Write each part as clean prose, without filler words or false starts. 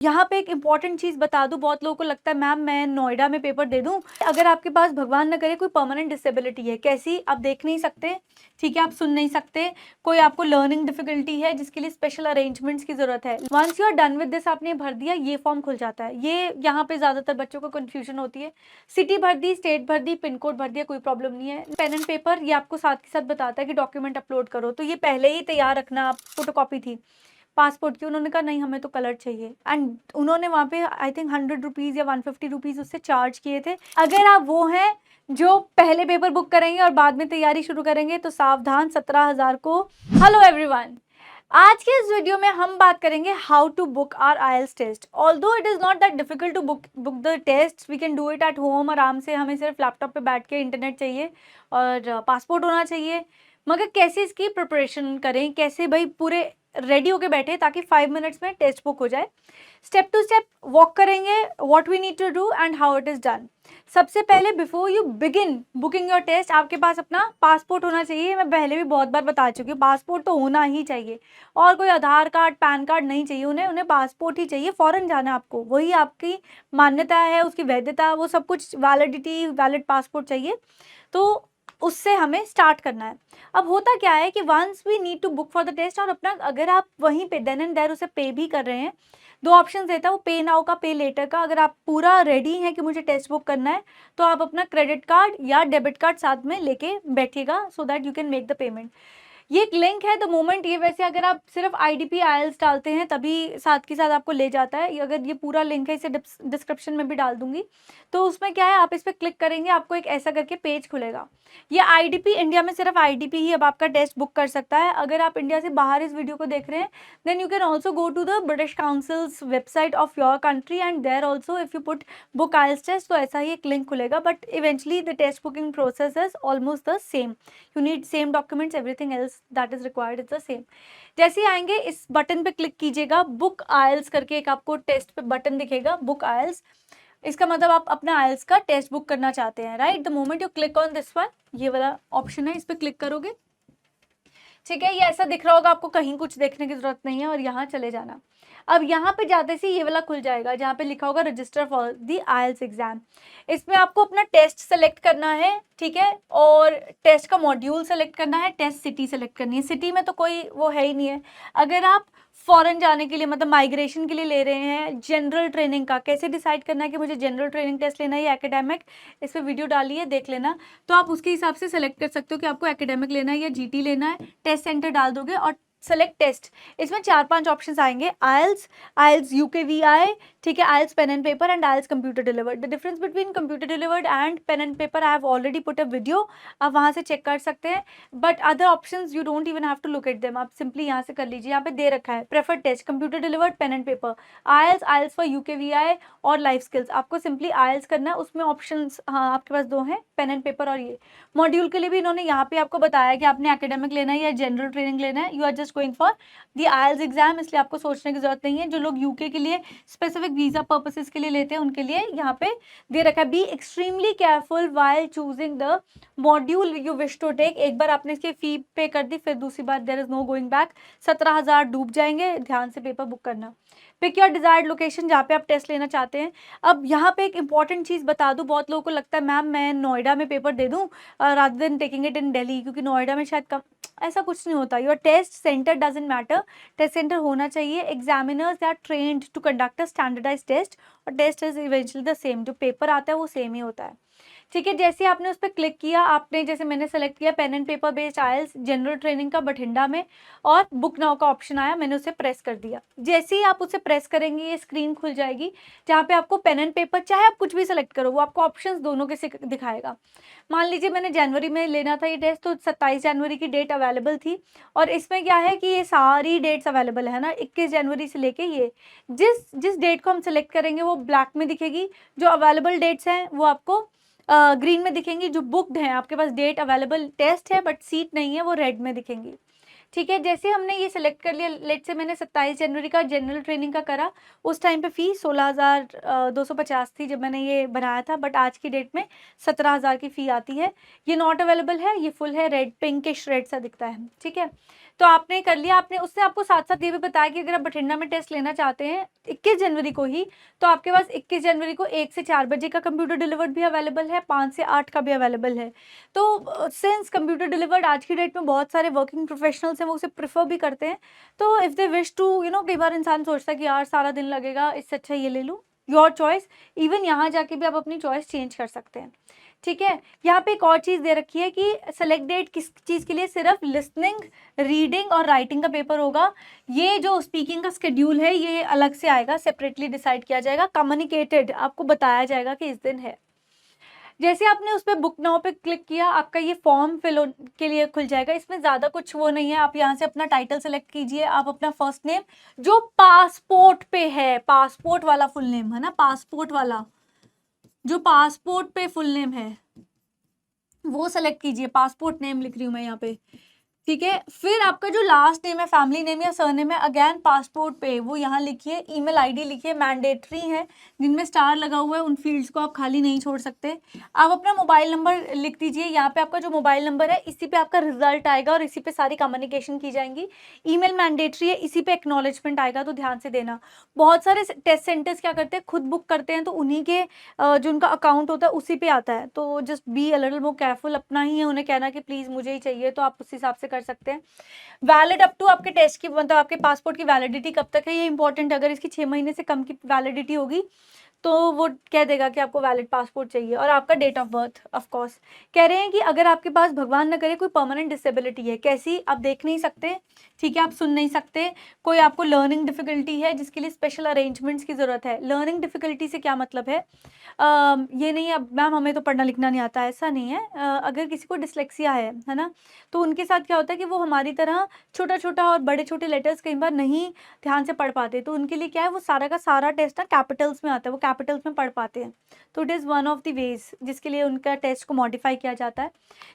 यहाँ पे एक इम्पॉर्टेंट चीज़ बता दूँ, बहुत लोगों को लगता है मैम मैं नोएडा में पेपर दे दूँ। अगर आपके पास भगवान न करे कोई परमानेंट डिसेबिलिटी है, कैसी, आप देख नहीं सकते, ठीक है, आप सुन नहीं सकते, कोई आपको लर्निंग डिफिकल्टी है जिसके लिए स्पेशल अरेंजमेंट्स की ज़रूरत है, once you are done with this, आपने भर दिया, ये फॉर्म खुल जाता है। ये यहाँ पे ज़्यादातर बच्चों को कन्फ्यूजन होती है। सिटी भर दी, स्टेट भर दी, पिन कोड भर दिया, कोई प्रॉब्लम नहीं है। पेन एंड पेपर ये आपको साथ के साथ बताता है कि डॉक्यूमेंट अपलोड करो, तो ये पहले ही तैयार रखना। आप फोटोकॉपी थी पासपोर्ट की, उन्होंने कहा नहीं हमें तो कलर चाहिए, एंड उन्होंने वहाँ पे आई थिंक 100 रुपीज़ या 150 रुपीज़ उससे चार्ज किए थे। अगर आप वो हैं जो पहले पेपर बुक करेंगे और बाद में तैयारी शुरू करेंगे तो सावधान, 17,000 को। हेलो एवरीवन, आज के इस वीडियो में हम बात करेंगे how to book our IELTS test. Although it is not that difficult to book the test, we can do it at home आराम से। हमें सिर्फ लैपटॉप पे बैठ के इंटरनेट चाहिए और पासपोर्ट होना चाहिए। मगर कैसे इसकी प्रिपरेशन करें, कैसे भाई पूरे रेडी होके बैठे ताकि 5 मिनट्स में टेस्ट बुक हो जाए। स्टेप टू स्टेप वॉक करेंगे, what we need to do and how it is done. सबसे पहले before you begin booking your test, आपके पास अपना पासपोर्ट होना चाहिए। मैं पहले भी बहुत बार बता चुकी हूँ, पासपोर्ट तो होना ही चाहिए, और कोई आधार कार्ड पैन कार्ड नहीं चाहिए, उन्हें पासपोर्ट ही चाहिए। फॉरेन जाना है आपको, वही आपकी मान्यता है, उसकी वैधता, वो सब कुछ, वैलिडिटी, वैलिड पासपोर्ट चाहिए, तो उससे हमें स्टार्ट करना है। अब होता क्या है कि once we need to book for the test, और अपना अगर आप वहीं पे देन एंड देयर उसे पे भी कर रहे हैं, दो ऑप्शन देता है वो, पे नाउ का, पे लेटर का। अगर आप पूरा रेडी हैं कि मुझे टेस्ट बुक करना है तो आप अपना क्रेडिट कार्ड या डेबिट कार्ड साथ में लेके बैठिएगा, so that you can make the payment. ये एक लिंक है द मोमेंट, ये वैसे अगर आप सिर्फ IDP IELTS डालते हैं तभी साथ के साथ आपको ले जाता है। अगर ये पूरा लिंक है, इसे डिस्क्रिप्शन में भी डाल दूंगी, तो उसमें क्या है, आप इस पर क्लिक करेंगे, आपको एक ऐसा करके पेज खुलेगा। ये IDP, इंडिया में सिर्फ IDP ही अब आपका टेस्ट बुक कर सकता है। अगर आप इंडिया से बाहर इस वीडियो को देख रहे हैं, then you can also go to the British council's website of your country, and there also if you put book IELTS test, तो ऐसा ही एक लिंक खुलेगा। But eventually the test booking process is almost the same. You need same documents, everything else that is required is the same। जैसे ही आएंगे, इस button पे click कीजिएगा, बुक IELTS करके एक आपको टेस्ट पे बटन दिखेगा, बुक IELTS। इसका मतलब आप अपना IELTS का टेस्ट बुक करना चाहते हैं, right. The moment you click on this one, ये वाला ऑप्शन है, इस पर क्लिक करोगे, ठीक है, ये ऐसा दिख रहा होगा आपको, कहीं कुछ देखने की जरूरत नहीं है, और यहाँ चले जाना। अब यहाँ पे जाते से ये वाला खुल जाएगा जहाँ पे लिखा होगा register for the IELTS exam. इसमें आपको अपना टेस्ट सेलेक्ट करना है, ठीक है, और टेस्ट का मॉड्यूल सेलेक्ट करना है, टेस्ट सिटी सेलेक्ट करनी है। सिटी में तो कोई वो है ही नहीं है। अगर आप फॉरेन जाने के लिए, मतलब माइग्रेशन के लिए ले रहे हैं, जनरल ट्रेनिंग का कैसे डिसाइड करना है कि मुझे जनरल ट्रेनिंग टेस्ट लेना है या एकेडमिक, इस पर वीडियो डाली है, देख लेना। तो आप उसके हिसाब से सेलेक्ट कर सकते हो कि आपको एकेडमिक लेना है या GT लेना है। टेस्ट सेंटर डाल दोगे और सेलेक्ट टेस्ट, इसमें 4-5 ऑप्शंस आएंगे, IELTS UKVI, ठीक है, IELTS pen and paper and IELTS computer delivered. The difference between computer delivered and pen and paper I have already put a video, आप वहाँ से चेक कर सकते हैं। But other options you don't even have to look at them, आप simply यहाँ से कर लीजिए। यहाँ पे दे रखा है preferred test, computer delivered, pen and paper, IELTS for UKVI और लाइफ स्किल्स। आपको सिंपली IELTS करना है, उसमें ऑप्शंस हाँ आपके पास दो हैं, पेन एंड पेपर। और ये मॉड्यूल के लिए भी इन्होंने यहाँ पे आपको बताया कि आपने एकेडमिक लेना है या जनरल ट्रेनिंग लेना है। You are just going for the IELTS exam, इसलिए आपको सोचने की जरूरत नहीं है। जो लोग यूके के लिए स्पेसिफिक वीजा पर्पसेस के लिए लेते हैं, उनके लिए यहाँ पे दे रखा है, be extremely careful while choosing the module you wish to take. एक बार आपने इसकी फी पे कर दी, फिर दूसरी बार there is no going back, 17,000 डूब जाएंगे। ध्यान से पेपर बुक करना। पिक योर डिजायर्ड लोकेशन, जहाँ पे आप टेस्ट लेना चाहते हैं। अब यहाँ पे एक इंपॉर्टेंट चीज़ बता दूँ, बहुत लोगों को लगता है मैम मैं नोएडा में पेपर दे दूँ rather than taking it in Delhi, क्योंकि नोएडा में शायद कम, ऐसा कुछ नहीं होता। Your test centre doesn't matter, test centre होना चाहिए। Examiners are trained to conduct a standardised test, और test is eventually the same, जो पेपर आता है वो सेम ही होता है, ठीक है। जैसे आपने उस पर क्लिक किया, आपने जैसे मैंने सेलेक्ट किया pen and paper based IELTS general training का बठिंडा में, और बुक नाउ का ऑप्शन आया, मैंने उसे प्रेस कर दिया। जैसे ही आप उसे प्रेस करेंगे, ये स्क्रीन खुल जाएगी जहाँ पे आपको पेन एंड पेपर, चाहे आप कुछ भी सेलेक्ट करो, वो आपको ऑप्शंस दोनों के दिखाएगा। मान लीजिए मैंने जनवरी में लेना था ये टेस्ट, तो 27 जनवरी की डेट अवेलेबल थी, और इसमें क्या है कि ये सारी डेट्स अवेलेबल है ना, 21 जनवरी से लेके ये जिस जिस डेट को हम सेलेक्ट करेंगे वो ब्लैक में दिखेगी, जो अवेलेबल डेट्स हैं वो आपको ग्रीन में दिखेंगी, जो बुकड हैं आपके पास डेट अवेलेबल टेस्ट है बट सीट नहीं है, वो रेड में दिखेंगी, ठीक है। जैसे हमने ये सिलेक्ट कर लिया, लेट से मैंने 27 जनवरी का जनरल ट्रेनिंग का करा, उस टाइम पे फी 16,250 थी जब मैंने ये बनाया था, बट आज की डेट में 17,000 की फ़ी आती है। ये नॉट अवेलेबल है, ये फुल है, रेड पिंकिश रेड सा दिखता है, ठीक है। तो आपने कर लिया, आपने उससे आपको साथ-साथ ये भी बताया कि अगर आप बठिंडा में टेस्ट लेना चाहते हैं 21 जनवरी को ही, तो आपके पास 21 जनवरी को 1 से 4 बजे का कंप्यूटर डिलीवर्ड भी अवेलेबल है, 5 से 8 का भी अवेलेबल है। तो सिंस कंप्यूटर डिलीवर्ड आज की डेट में बहुत सारे वर्किंग प्रोफेशनल्स हैं, वो उसे प्रेफ़र भी करते हैं। तो इफ़ दे विश टू कई बार इंसान सोचता है कि यार सारा दिन लगेगा, इससे अच्छा ये ले लूँ। योर चॉइस, इवन यहाँ जाके भी आप अपनी चॉइस चेंज कर सकते हैं। ठीक है? यहाँ पे एक और चीज़ दे रखी है कि सेलेक्ट डेट किस चीज़ के लिए, सिर्फ लिसनिंग, रीडिंग और राइटिंग का पेपर होगा। ये जो स्पीकिंग का शेड्यूल है ये अलग से आएगा, सेपरेटली डिसाइड किया जाएगा, कम्युनिकेटेड आपको बताया जाएगा कि इस दिन है। जैसे आपने उस पे बुक नाउ पे क्लिक किया, आपका ये फॉर्म के लिए खुल जाएगा। इसमें ज़्यादा कुछ वो नहीं है, आप यहाँ से अपना टाइटल सेलेक्ट कीजिए, आप अपना फर्स्ट नेम जो पासपोर्ट पे है, पासपोर्ट वाला फुल नेम है ना, पासपोर्ट वाला जो पासपोर्ट पे फुल नेम है वो सेलेक्ट कीजिए। पासपोर्ट नेम लिख रही हूँ मैं यहाँ पे, ठीक है। फिर आपका जो लास्ट नेम है, फैमिली नेम या सरनेम है, अगेन पासपोर्ट पे वो यहाँ लिखिए। ईमेल आईडी लिखिए, मैंडेटरी है, जिनमें स्टार लगा हुआ है उन फील्ड्स को आप खाली नहीं छोड़ सकते। आप अपना मोबाइल नंबर लिख दीजिए। यहाँ पे आपका जो मोबाइल नंबर है इसी पे आपका रिजल्ट आएगा और इसी पे सारी कम्युनिकेशन की जाएंगी। ईमेल मैंडेटरी है, इसी पे एक्नॉलेजमेंट आएगा, तो ध्यान से देना। बहुत सारे टेस्ट सेंटर्स क्या करते हैं, खुद बुक करते हैं, तो उन्हीं के जो उनका अकाउंट होता है उसी पे आता है। तो just be a little more careful, अपना ही है उन्हें कहना कि प्लीज़ मुझे ही चाहिए, तो आप उस हिसाब से कर सकते हैं। वैलिड अप टू आपके टेस्ट की, मतलब आपके पासपोर्ट की वैलिडिटी कब तक है ये इंपॉर्टेंट। अगर इसकी 6 महीने से कम की वैलिडिटी होगी तो वो कह देगा कि आपको वैलिड पासपोर्ट चाहिए। और आपका date of birth, of course कह रहे हैं कि अगर आपके पास भगवान न करे कोई परमानेंट डिसेबिलिटी है, कैसी, आप देख नहीं सकते, ठीक है, आप सुन नहीं सकते, कोई आपको लर्निंग डिफिकल्टी है जिसके लिए स्पेशल अरेंजमेंट्स की ज़रूरत है। लर्निंग डिफिकल्टी से क्या मतलब है, ये नहीं है मैम हमें तो पढ़ना लिखना नहीं आता, ऐसा नहीं है। अगर किसी को डिसलेक्सिया है ना, तो उनके साथ क्या होता है कि वो हमारी तरह छोटा छोटा और बड़े छोटे लेटर्स कई बार नहीं ध्यान से पढ़ पाते, तो उनके लिए क्या है, वो सारा का सारा टेस्ट ना कैपिटल्स में आता है, वो कैपिटल्स में पढ़ पाते हैं। तो it is one of the ways जिसके लिए उनका टेस्ट को मॉडिफाई किया जाता है।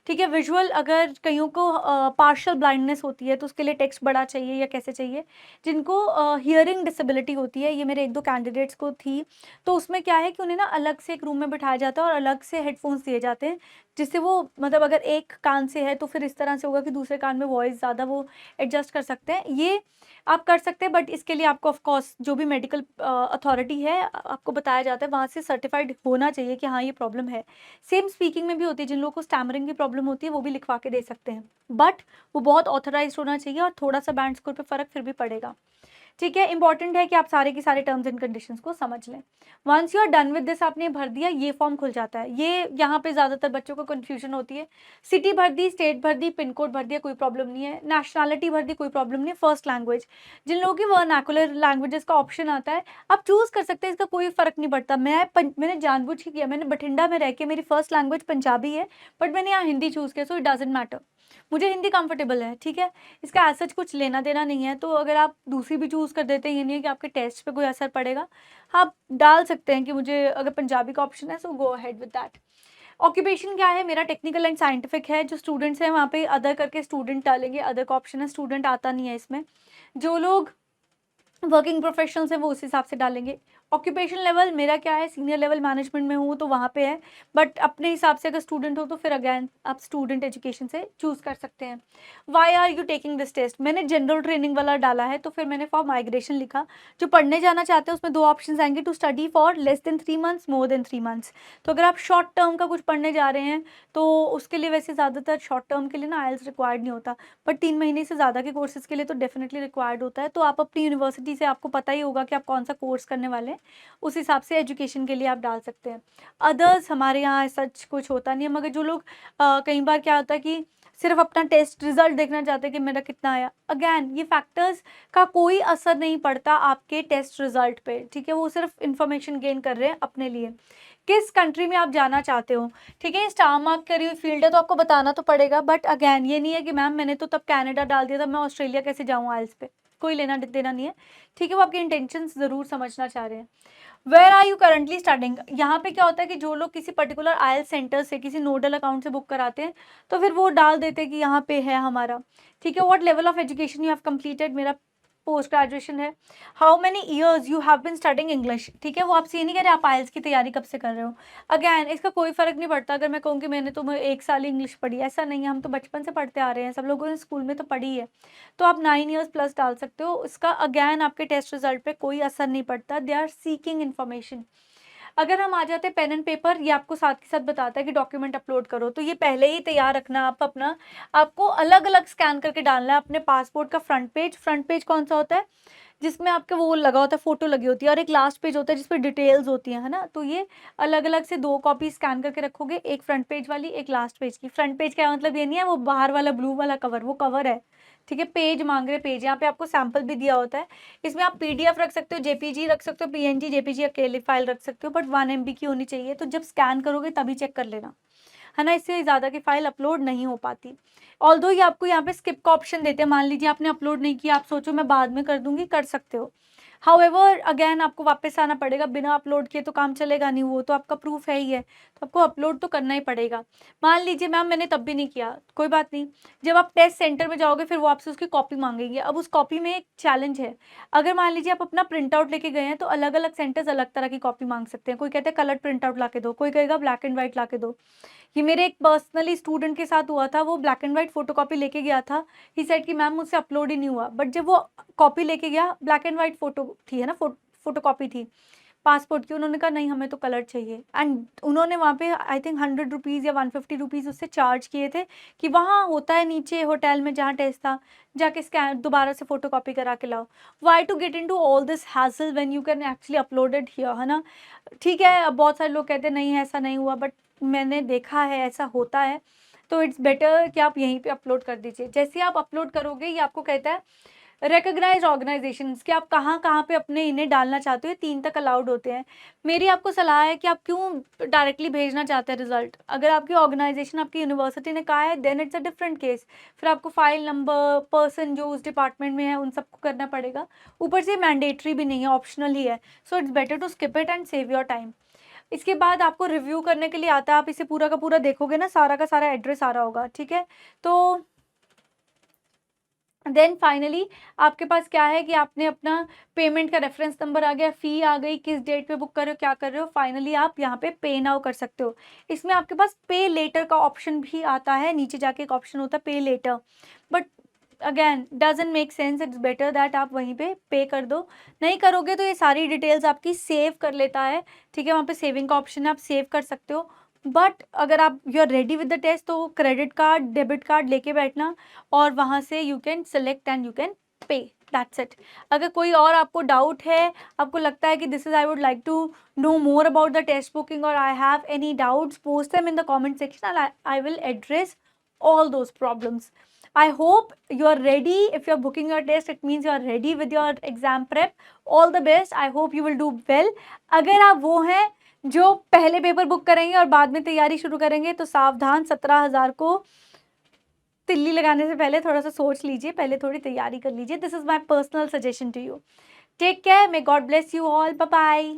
ठीक है। विजुअल, अगर कईयों को पार्शियल ब्लाइंडनेस होती है तो उसके लिए टेक्स्ट बड़ा चाहिए या कैसे चाहिए। जिनको हियरिंग डिसेबिलिटी होती है, ये मेरे 1-2 कैंडिडेट्स को थी, तो उसमें क्या है कि उन्हें ना अलग से एक रूम में बिठाया जाता है और अलग से हेडफोन्स दिए जाते हैं, जिससे वो मतलब अगर एक कान से है तो फिर इस तरह से होगा कि दूसरे कान में वॉइस ज़्यादा वो एडजस्ट कर सकते हैं। ये आप कर सकते हैं, बट इसके लिए आपको ऑफ कोर्स जो भी मेडिकल अथॉरिटी है आपको बताया जाता है, वहाँ से सर्टिफाइड होना चाहिए कि हाँ ये प्रॉब्लम है। सेम स्पीकिंग में भी होती है, जिन लोगों को स्टैमरिंग की प्रॉब्लम होती है वो भी लिखवा के दे सकते हैं, बट वो बहुत ऑथराइज्ड होना चाहिए और थोड़ा सा बैंड स्कोर पे फ़र्क फिर भी पड़ेगा। ठीक है। इंपॉर्टेंट है कि आप सारे के सारे टर्म्स एंड कंडीशंस को समझ लें। Once you are done with this, आपने भर दिया, ये फॉर्म खुल जाता है। ये यहाँ पे ज़्यादातर बच्चों को कन्फ्यूजन होती है। सिटी भर दी, स्टेट भर दी, पिन कोड भर दिया, कोई प्रॉब्लम नहीं है। नेशनैलिटी भर दी, कोई प्रॉब्लम नहीं है। फर्स्ट लैंग्वेज, जिन लोगों की वर्नाकुलर लैंग्वेजेस का ऑप्शन आता है आप चूज़ कर सकते हैं, इसका कोई फ़र्क नहीं पड़ता। मैंने जानबूझ के किया, मैंने बठिंडा में रह के, मेरी फर्स्ट लैंग्वेज पंजाबी है, बट मैंने यहाँ हिंदी चूज़ किया, सो इट डजेंट मैटर, मुझे हिंदी कंफर्टेबल है। ठीक है। इसका एज सच कुछ लेना देना नहीं है। तो अगर आप दूसरी भी चूज़ कर देते हैं, ये नहीं है कि आपके टेस्ट पे कोई असर पड़ेगा। आप डाल सकते हैं कि मुझे अगर पंजाबी का ऑप्शन है, so go ahead with that. Occupation क्या है, मेरा टेक्निकल एंड साइंटिफिक है। जो स्टूडेंट्स हैं वहाँ पे अदर करके स्टूडेंट डालेंगे, अदर का ऑप्शन है, स्टूडेंट आता नहीं है इसमें। जो लोग वर्किंग प्रोफेशनल्स हैं वो उस हिसाब से डालेंगे। ऑक्यूपेशन लेवल मेरा क्या है, सीनियर लेवल मैनेजमेंट में हूँ तो वहाँ पे है, बट अपने हिसाब से अगर स्टूडेंट हो तो फिर अगैन आप स्टूडेंट एजुकेशन से चूज़ कर सकते हैं। Why are you taking this test, मैंने जनरल ट्रेनिंग वाला डाला है, तो फिर मैंने फॉर माइग्रेशन लिखा। जो पढ़ने जाना चाहते हैं उसमें 2 ऑप्शन आएंगे, to study for less than 3 months, more than 3 months. तो अगर आप शॉर्ट टर्म का कुछ पढ़ने जा रहे हैं तो उसके लिए वैसे ज़्यादातर शॉर्ट टर्म के लिए ना आइल्स रिक्वायर्ड नहीं होता, बट 3 महीने से ज़्यादा के कोर्सेज़ के लिए तो डेफिनेटली रिक्वायर्ड होता है। तो आप अपनी यूनिवर्सिटी से, आपको पता ही होगा कि आप कौन सा कोर्स करने वाले हैं, उस हिसाब से एजुकेशन के लिए आप डाल सकते हैं। अदर्स हमारे यहाँ सच कुछ होता नहीं है, मगर जो लोग कई बार क्या होता है कि सिर्फ अपना टेस्ट रिजल्ट देखना चाहते हैं कि मेरा कितना आया, अगैन ये फैक्टर्स का कोई असर नहीं पड़ता आपके टेस्ट रिजल्ट पे। ठीक है। वो सिर्फ इंफॉर्मेशन गेन कर रहे हैं अपने लिए। किस कंट्री में आप जाना चाहते हो, ठीक है, स्टार मार्क करी हुई फील्ड है तो आपको बताना तो पड़ेगा, बट अगैन ये नहीं है कि मैम मैंने तो तब कनाडा डाल दिया था, मैं ऑस्ट्रेलिया कैसे जाऊँ आइल्स पे, कोई लेना देना नहीं है। ठीक है। वो आपके इंटेंशंस ज़रूर समझना चाह रहे हैं। Where are you currently studying, यहाँ पे क्या होता है कि जो लोग किसी पर्टिकुलर आइल्स सेंटर से, किसी नोडल अकाउंट से बुक कराते हैं, तो फिर वो डाल देते हैं कि यहाँ पे है हमारा। ठीक है। What level of education you have completed, मेरा पोस्ट ग्रेजुएशन है, how many years you have been studying English, ठीक है, वो आपसे ये नहीं कह रहे आप आइल्स की तैयारी कब से कर रहे हो। अगेन इसका कोई फ़र्क नहीं पड़ता अगर मैं कहूँ कि मैंने तो 1 साल ही इंग्लिश पढ़ी है, ऐसा नहीं है, हम तो बचपन से पढ़ते आ रहे हैं, सब लोगों ने स्कूल में तो पढ़ी है। तो आप 9 ईयर्स प्लस डाल सकते हो, इसका अगेन आपके टेस्ट रिजल्ट पे कोई असर नहीं पड़ता, दे आर सीकिंग इन्फॉर्मेशन। अगर हम आ जाते हैं पेन एंड पेपर, ये आपको साथ के साथ बताता है कि डॉक्यूमेंट अपलोड करो, तो ये पहले ही तैयार रखना आप अपना, आपको अलग अलग स्कैन करके डालना है अपने पासपोर्ट का फ्रंट पेज कौन सा होता है जिसमें आपके वो लगा होता है, फोटो लगी होती है, और एक लास्ट पेज होता है जिसपे डिटेल्स होती है ना, तो ये अलग अलग से 2 कॉपी स्कैन करके रखोगे, एक फ्रंट पेज वाली, एक लास्ट पेज की। फ्रंट पेज का मतलब ये नहीं है वो बाहर वाला ब्लू वाला कवर, वो कवर है, ठीक है, पेज मांग रहे पेज, यहाँ पे आपको सैंपल भी दिया होता है। इसमें आप पीडीएफ रख सकते हो, जेपीजी रख सकते हो, पीएनजी जेपीजी अकेले फाइल रख सकते हो, बट 1 MB की होनी चाहिए, तो जब स्कैन करोगे तभी चेक कर लेना, है ना, इससे ज़्यादा की फाइल अपलोड नहीं हो पाती। ऑल्दो ये आपको यहाँ पे स्किप का ऑप्शन देते हैं, मान लीजिए आपने अपलोड नहीं किया, आप सोचो मैं बाद में कर दूंगी, कर सकते हो। हाउएवर अगेन आपको वापस आना पड़ेगा, बिना अपलोड किए तो काम चलेगा नहीं, वो तो आपका प्रूफ है ही है, तो आपको अपलोड तो करना ही पड़ेगा। मान लीजिए मैम मैंने तब भी नहीं किया, कोई बात नहीं, जब आप टेस्ट सेंटर में जाओगे फिर वो आपसे उसकी कॉपी मांगेंगे। अब उस कॉपी में एक चैलेंज है, अगर मान लीजिए आप अपना प्रिंट आउट लेके गए हैं तो अलग अलग सेंटर्स अलग तरह की कॉपी मांग सकते हैं, कोई कहते हैं कलर प्रिंट आउट ला के दो, कोई कहेगा ब्लैक एंड व्हाइट ला के दो। ये मेरे एक पर्सनली स्टूडेंट के साथ हुआ था, वो ब्लैक एंड व्हाइट फोटोकॉपी लेके गया था, ही सेड कि मैम मुझसे अपलोड ही नहीं हुआ, बट जब वो कॉपी लेके गया, ब्लैक एंड व्हाइट फोटो थी, है ना, फोटोकॉपी थी पासपोर्ट की, उन्होंने कहा नहीं हमें तो कलर चाहिए, एंड उन्होंने वहाँ पे आई थिंक 100 रुपीज़ या 150 रुपीज़ उससे चार्ज किए थे कि वहाँ होता है नीचे होटल में जहाँ टेस्ट था, जाके स्कैन दोबारा से फोटोकॉपी करा के लाओ। Why to get in to all this hassle when you can actually upload it here, है ना। ठीक है, अब बहुत सारे लोग कहते हैं नहीं ऐसा नहीं हुआ, बट मैंने देखा है ऐसा होता है, तो इट्स बेटर कि आप यहीं पे अपलोड कर दीजिए। जैसे आप अपलोड करोगे ये आपको कहता है रिकॉग्नाइज ऑर्गेनाइजेशंस कि आप कहाँ कहाँ पे अपने इन्हें डालना चाहते हो, 3 तक अलाउड होते हैं। मेरी आपको सलाह है कि आप क्यों डायरेक्टली भेजना चाहते हैं रिजल्ट, अगर आपकी ऑर्गेनाइजेशन आपकी यूनिवर्सिटी ने कहा है then it's a different case, फिर आपको फाइल नंबर पर्सन जो उस डिपार्टमेंट में है उन सबको करना पड़ेगा, ऊपर से मैंडेटरी भी नहीं है, ऑप्शनल ही है, so it's better to skip it and save your time. इसके बाद आपको रिव्यू करने के लिए आता है, आप इसे पूरा का पूरा देखोगे ना, सारा का सारा एड्रेस आ रहा होगा, ठीक है। तो देन फाइनली आपके पास क्या है कि आपने अपना पेमेंट का रेफरेंस नंबर आ गया, फ़ी आ गई, किस डेट पे बुक कर रहे हो, क्या कर रहे हो, फाइनली आप यहाँ पे पे नाउ कर सकते हो। इसमें आपके पास पे लेटर का ऑप्शन भी आता है, नीचे जाके एक ऑप्शन होता है pay later, but again doesn't make sense, it's better that आप वहीं पे कर दो। नहीं करोगे तो ये सारी डिटेल्स आपकी सेव कर लेता है, ठीक है, वहाँ पे सेविंग का ऑप्शन है, आप सेव कर सकते हो। बट अगर आप you are ready with the test तो क्रेडिट कार्ड डेबिट कार्ड लेके बैठना, और वहाँ से you can select and you can pay, that's it. अगर कोई और आपको डाउट है, आपको लगता है कि this is I would like to know more about the test booking और I have any doubts, post them in the comment section, I will address all those problems. I hope you are ready. If you are booking your test, it means you are ready with your exam prep. All the best. I hope you will do well. अगर आप वो हैं जो पहले paper book करेंगे और बाद में तैयारी शुरू करेंगे तो सावधान, 17,000 को तिल्ली लगाने से पहले थोड़ा सा सोच लीजिए, पहले थोड़ी तैयारी कर लीजिए। This is my personal suggestion to you. Take care, may God bless you all, bye bye.